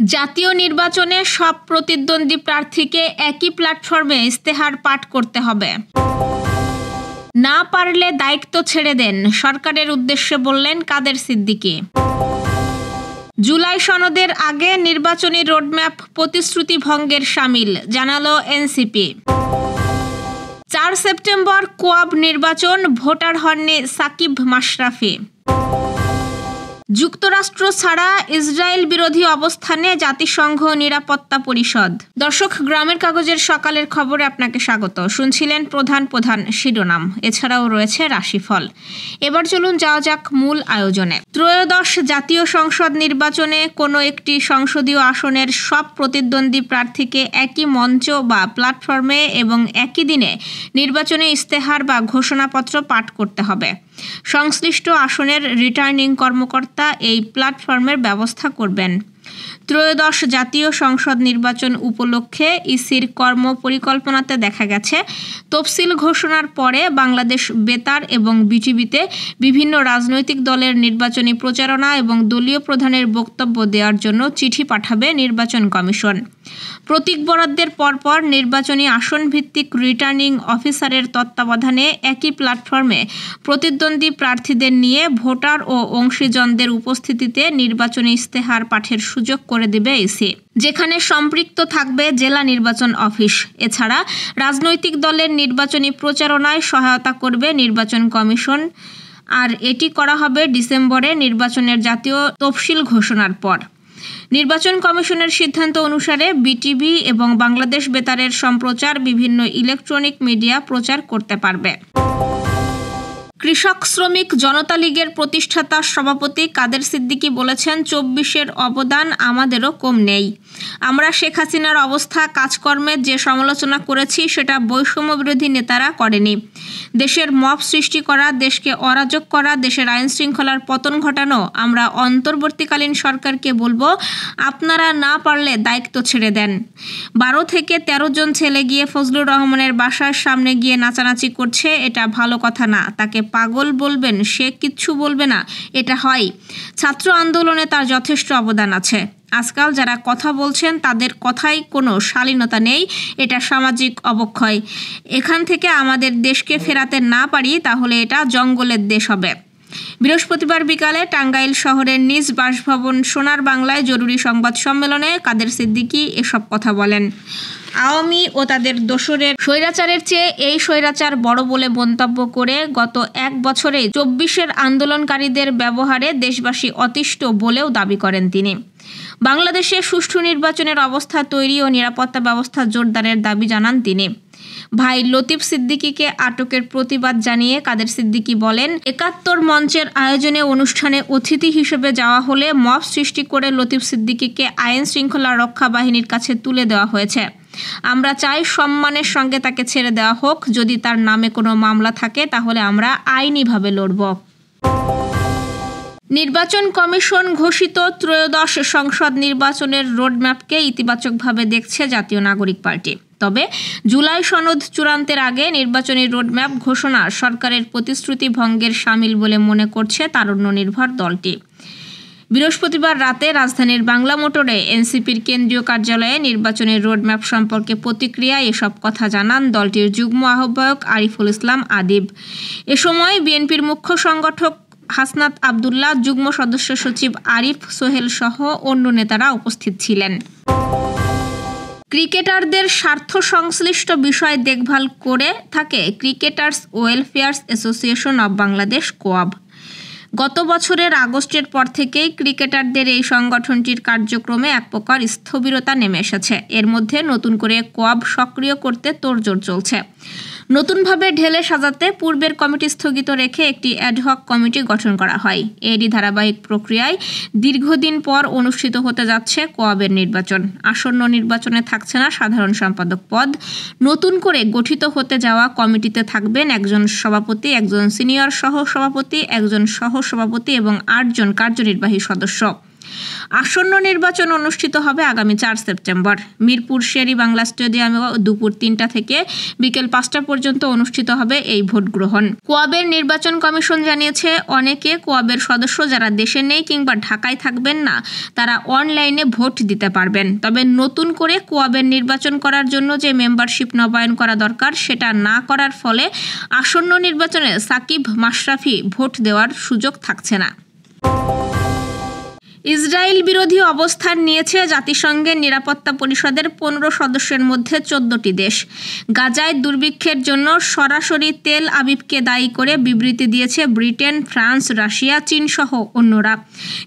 জাতীয় নির্বাচনে সব প্রতিদ্বন্দ্বী প্রার্থীকে একই প্ল্যাটফর্মে ইস্তেহার পাঠ করতে হবে। না পারলে দায়িত্ব ছেড়ে দেন, সরকারের উদ্দেশ্যে বললেন কাদের সিদ্দিকী। জুলাই সনদের আগে নির্বাচনী রোডম্যাপ প্রতিশ্রুতি ভঙ্গের শামিল, জানালো এনসিপি। 4 সেপ্টেম্বর কোয়াব নির্বাচন, ভোটার হননি সাকিব মাশরাফি। যুক্তরাষ্ট্র ছাড়া ইসরায়েল বিরোধী অবস্থানে জাতিসংঘ নিরাপত্তা পরিষদ। দর্শক, গ্রামের কাগজের সকালের খবরে আপনাকে স্বাগত। শুনছিলেন প্রধান প্রধান শিরোনাম, এছাড়াও রয়েছে রাশিফল। এবার চলুন যাওয়া যাক মূল আয়োজনে। ত্রয়োদশ জাতীয় সংসদ নির্বাচনে কোনো একটি সংসদীয় আসনের সব প্রতিদ্বন্দ্বী প্রার্থীকে একই মঞ্চ বা প্ল্যাটফর্মে এবং একই দিনে নির্বাচনী ইস্তেহার বা ঘোষণাপত্র পাঠ করতে হবে। সংশ্লিষ্ট আসনের রিটার্নিং কর্মকর্তা এই প্ল্যাটফর্মের ব্যবস্থা করবেন। ত্রয়োদশ জাতীয় সংসদ নির্বাচন উপলক্ষে ইসির কর্ম পরিকল্পনাতে দেখা গেছে, তফসিল ঘোষণার পরে বাংলাদেশ বেতার এবং বিটিভিতে বিভিন্ন রাজনৈতিক দলের নির্বাচনী প্রচারণা এবং দলীয় প্রধানের বক্তব্য দেওয়ার জন্য চিঠি পাঠাবে নির্বাচন কমিশন। প্রতীক বরাদ্দের পরপর নির্বাচনী আসন ভিত্তিক রিটার্নিং অফিসারের তত্ত্বাবধানে একই প্ল্যাটফর্মে প্রতিদ্বন্দ্বী প্রার্থীদের নিয়ে ভোটার ও অংশীজনদের উপস্থিতিতে নির্বাচনী ইস্তেহার পাঠের সুযোগ করে দেবে ইসি, যেখানে সম্পৃক্ত থাকবে জেলা নির্বাচন অফিস। এছাড়া রাজনৈতিক দলের নির্বাচনী প্রচারণায় সহায়তা করবে নির্বাচন কমিশন, আর এটি করা হবে ডিসেম্বরে নির্বাচনের জাতীয় তফসিল ঘোষণার পর। নির্বাচন কমিশনের সিদ্ধান্ত অনুসারে বিটিভি এবং বাংলাদেশ বেতারের সম্প্রচার বিভিন্ন ইলেকট্রনিক মিডিয়া প্রচার করতে পারবে। কৃষক শ্রমিক জনতা লীগের প্রতিষ্ঠাতা সভাপতি কাদের সিদ্দিকী বলেছেন, 24-এর অবদান আমাদেরও কম নেই। আমরা শেখ হাসিনার অবস্থা কাজকর্মের যে সমালোচনা করেছি সেটা বৈষম্য বিরোধী নেতারা করেনি। দেশের মব সৃষ্টি করা, দেশকে অরাজক করা, দেশের আইন শৃঙ্খলার পতন ঘটানো। আমরা অন্তর্বর্তীকালীন সরকারকে বলবো, আপনারা না পারলে দায়িত্ব ছেড়ে দেন। 12 থেকে 13 জন ছেলে গিয়ে ফজলুর রহমানের বাসার সামনে গিয়ে নাচানাচি করছে, এটা ভালো কথা না। তাকে পাগল বলবেন, সে কিচ্ছু বলবে না, এটা হয়। ছাত্র আন্দোলনে তার যথেষ্ট অবদান আছে। আজকাল যারা কথা বলছেন তাদের কথায় কোনো শালীনতা নেই, এটা সামাজিক অবক্ষয়। এখান থেকে আমাদের দেশকে ফেরাতে না পারি তাহলে এটা জঙ্গলের দেশ হবে। বৃহস্পতিবার বিকালে টাঙ্গাইল শহরের নিজ বাসভবন সোনার বাংলায় জরুরি সংবাদ সম্মেলনে কাদের সিদ্দিকী এসব কথা বলেন। আওয়ামী ও তাদের দোসরের স্বৈরাচারের চেয়ে এই স্বৈরাচার বড় বলে মন্তব্য করে গত 1 বছরে 24-এর আন্দোলনকারীদের ব্যবহারে দেশবাসী অতিষ্ঠ বলেও দাবি করেন তিনি। বাংলাদেশে সুষ্ঠু নির্বাচনের অবস্থা তৈরি ও নিরাপত্তা ব্যবস্থা জোরদারের দাবি জানান তিনি। ভাই লতিফ সিদ্দিকীকে আটকের প্রতিবাদ জানিয়ে কাদের সিদ্দিকী বলেন, 71 মঞ্চের আয়োজনে অনুষ্ঠানে অতিথি হিসেবে যাওয়া হলে মব সৃষ্টি করে লতিফ সিদ্দিকীকে আইন শৃঙ্খলা রক্ষা বাহিনীর কাছে তুলে দেওয়া হয়েছে। আমরা চাই সম্মানের সঙ্গে তাকে ছেড়ে দেওয়া হোক। যদি তার নামে কোনো মামলা থাকে তাহলে আমরা আইনিভাবে লড়ব। নির্বাচন কমিশন ঘোষিত ত্রয়োদশ সংসদ নির্বাচনের রোডম্যাপকে ইতিবাচকভাবে দেখছে জাতীয় নাগরিক পার্টি। তবে জুলাই সনদ চূড়ান্তের আগে নির্বাচনী রোডম্যাপ ঘোষণা সরকারের প্রতিশ্রুতি ভঙ্গের শামিল বলে মনে করছে তারুণ্য নির্ভর দলটি। বৃহস্পতিবার রাতে রাজধানীর বাংলা মোটরে এনসিপির কেন্দ্রীয় কার্যালয়ে নির্বাচনের রোডম্যাপ সম্পর্কে প্রতিক্রিয়ায় এসব কথা জানান দলটির যুগ্ম আহ্বায়ক আরিফুল ইসলাম আদিব। এ সময় বিএনপির মুখ্য সংগঠক হাসনাত আবদুল্লাহ, যুগ্ম সদস্য সচিব আরিফ সোহেল সহ অন্য নেতারা উপস্থিত ছিলেন। ক্রিকেটারদের স্বার্থ সংশ্লিষ্ট বিষয় দেখভাল করে থাকে cricketers welfare association of Bangladesh, COAB. গত বছরের আগস্টের পর থেকেই ক্রিকেটারদের এই সংগঠনটির কার্যক্রমে এক প্রকার স্থবিরতা নেমে এসেছে। এর মধ্যে নতুন করে কোয়াব সক্রিয় করতে তোড়জোড় চলছে। নতুনভাবে ঢেলে সাজাতে পূর্বের কমিটি স্থগিত রেখে একটি অ্যাডহক কমিটি গঠন করা হয়। এরই ধারাবাহিক প্রক্রিয়ায় দীর্ঘদিন পর অনুষ্ঠিত হতে যাচ্ছে কোয়াবের নির্বাচন। আসন্ন নির্বাচনে থাকছে না সাধারণ সম্পাদক পদ। নতুন করে গঠিত হতে যাওয়া কমিটিতে থাকবেন একজন সভাপতি, একজন সিনিয়র সহ সভাপতি, একজন সহ সভাপতি এবং 8 জন কার্যনির্বাহী সদস্য। আসন্ন নির্বাচন অনুষ্ঠিত হবে আগামী 4 সেপ্টেম্বর। মিরপুর শেরি বাংলা স্টেডিয়ামে দুপুর 3টা থেকে বিকেল 5টা পর্যন্ত অনুষ্ঠিত হবে এই ভোট গ্রহণ। কোয়াবের নির্বাচন কমিশন জানিয়েছে, অনেকে কোয়াবের সদস্য যারা দেশে নেই কিংবা ঢাকায় থাকবেন না, তারা অনলাইনে ভোট দিতে পারবেন। তবে নতুন করে কোয়াবের নির্বাচন করার জন্য যে মেম্বারশিপ নবায়ন করা দরকার সেটা না করার ফলে আসন্ন নির্বাচনে সাকিব মাশরাফি ভোট দেওয়ার সুযোগ থাকছে না। ইসরায়েল বিরোধী অবস্থান নিয়েছে জাতিসংঘের নিরাপত্তা পরিষদের 15 সদস্যের মধ্যে 14টি দেশ। গাজায় দুর্ভিক্ষের জন্য সরাসরি তেল আবিবকে দায়ী করে বিবৃতি দিয়েছে ব্রিটেন, ফ্রান্স, রাশিয়া, চীন সহ অন্যরা।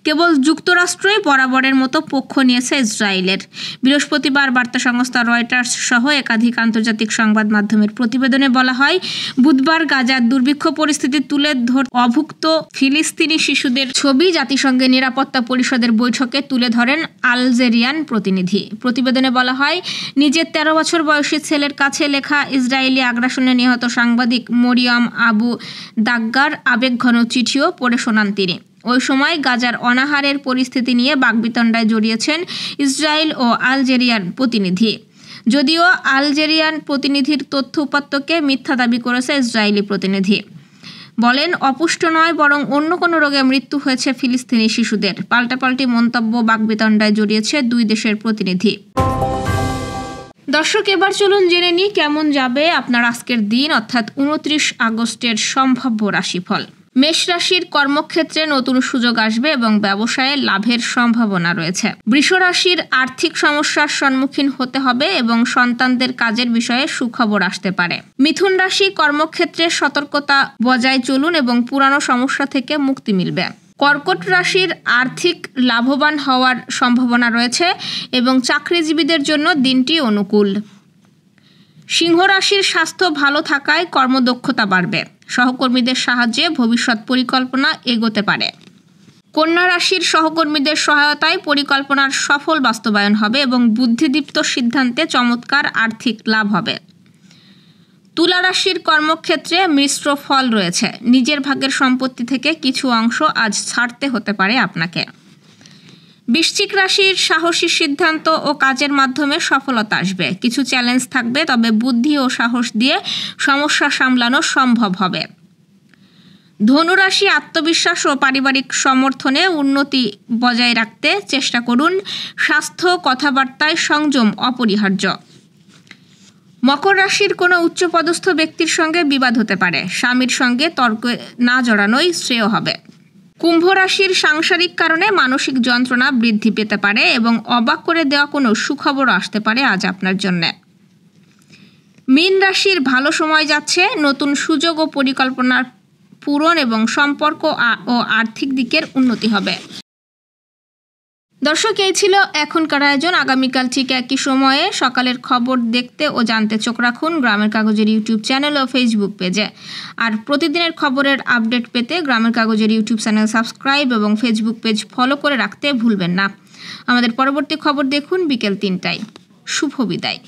কেবল যুক্তরাষ্ট্রই বরাবরের মতো পক্ষ নিয়েছে ইসরায়েলের। বৃহস্পতিবার বার্তা সংস্থা রয়টার্স সহ একাধিক আন্তর্জাতিক সংবাদ মাধ্যমের প্রতিবেদনে বলা হয়, বুধবার গাজার দুর্ভিক্ষ পরিস্থিতি তুলে ধরে অভুক্ত ফিলিস্তিনি শিশুদের ছবি জাতিসংঘের নিরাপত্তা পরিষদের বৈঠকে তুলে ধরেন আলজেরিয়ান প্রতিনিধি। প্রতিবেদনে বলা হয়, নিজের 13 বছর বয়সী ছেলের কাছে লেখা ইসরায়েলি আগ্রাসনে নিহত সাংবাদিক মরিয়ম আবু দাগ্গার আবেগঘন চিঠিও পড়ে শোনান তিনি। ওই সময় গাজার অনাহারের পরিস্থিতি নিয়ে বাকবিতণ্ডায় জড়িয়েছেন ইসরায়েল ও আলজেরিয়ান প্রতিনিধি। যদিও আলজেরিয়ান প্রতিনিধির তথ্য উপাত্তকে মিথ্যা দাবি করেছে ইসরায়েলি প্রতিনিধি। বলেন, অপুষ্ট নয় বরং অন্য কোনো রোগে মৃত্যু হয়েছে ফিলিস্তিনি শিশুদের। পাল্টাপাল্টি মন্তব্য বাকবিতণ্ডায় জড়িয়েছে দুই দেশের প্রতিনিধি। দর্শক, এবার চলুন জেনে নিই কেমন যাবে আপনার আজকের দিন অর্থাৎ 29 আগস্টের সম্ভাব্য রাশিফল। মেষ রাশির কর্মক্ষেত্রে নতুন সুযোগ আসবে এবং ব্যবসায়ে লাভের সম্ভাবনা রয়েছে। বৃষ রাশির আর্থিক সমস্যার সম্মুখীন হতে হবে এবং সন্তানদের কাজের বিষয়ে সুখবর আসতে পারে। মিথুন রাশি কর্মক্ষেত্রে সতর্কতা বজায় চলুন এবং পুরানো সমস্যা থেকে মুক্তি মিলবে। কর্কট রাশির আর্থিক লাভবান হওয়ার সম্ভাবনা রয়েছে এবং চাকরিজীবীদের জন্য দিনটি অনুকূল। সিংহ রাশির স্বাস্থ্য ভালো থাকায় কর্মদক্ষতা বাড়বে। সহকর্মীদের সাহায্যে ভবিষ্যৎ পরিকল্পনা এগোতে পারে। কন্যা রাশির সহকর্মীদের সহায়তায় পরিকল্পনার সফল বাস্তবায়ন হবে এবং বুদ্ধিদীপ্ত সিদ্ধান্তে চমৎকার আর্থিক লাভ হবে। তুলা রাশির কর্মক্ষেত্রে মিশ্র ফল রয়েছে। নিজের ভাগের সম্পত্তি থেকে কিছু অংশ আজ ছাড়তে হতে পারে আপনাকে। বৃশ্চিক রাশির সাহসী সিদ্ধান্ত ও কাজের মাধ্যমে সফলতা আসবে। কিছু চ্যালেঞ্জ থাকবে, তবে বুদ্ধি ও সাহস দিয়ে সমস্যা সামলানো সম্ভব হবে। ধনু রাশি আত্মবিশ্বাস ও পারিবারিক সমর্থনে উন্নতি বজায় রাখতে চেষ্টা করুন। স্বাস্থ্য কথাবার্তায় সংযম অপরিহার্য। মকর রাশির কোনো উচ্চপদস্থ ব্যক্তির সঙ্গে বিবাদ হতে পারে। স্বামীর সঙ্গে তর্কে না জড়ানোই শ্রেয় হবে। কুম্ভ রাশির সাংসারিক কারণে মানসিক যন্ত্রণা বৃদ্ধি পেতে পারে এবং অবাক করে দেওয়া কোনো সুখবর আসতে পারে আজ আপনার জন্য। মীন রাশির ভালো সময় যাচ্ছে। নতুন সুযোগ ও পরিকল্পনার পূরণ এবং সম্পর্ক ও আর্থিক দিকের উন্নতি হবে। দর্শক, এই ছিল এখনকার আয়োজন। আগামীকাল ঠিক একই সময়ে সকালের খবর দেখতে ও জানতে চোখ রাখুন গ্রামের কাগজের ইউটিউব চ্যানেল ও ফেসবুক পেজে। আর প্রতিদিনের খবরের আপডেট পেতে গ্রামের কাগজের ইউটিউব চ্যানেল সাবস্ক্রাইব এবং ফেসবুক পেজ ফলো করে রাখতে ভুলবেন না। আমাদের পরবর্তী খবর দেখুন বিকেল 3টায়। শুভ বিদায়।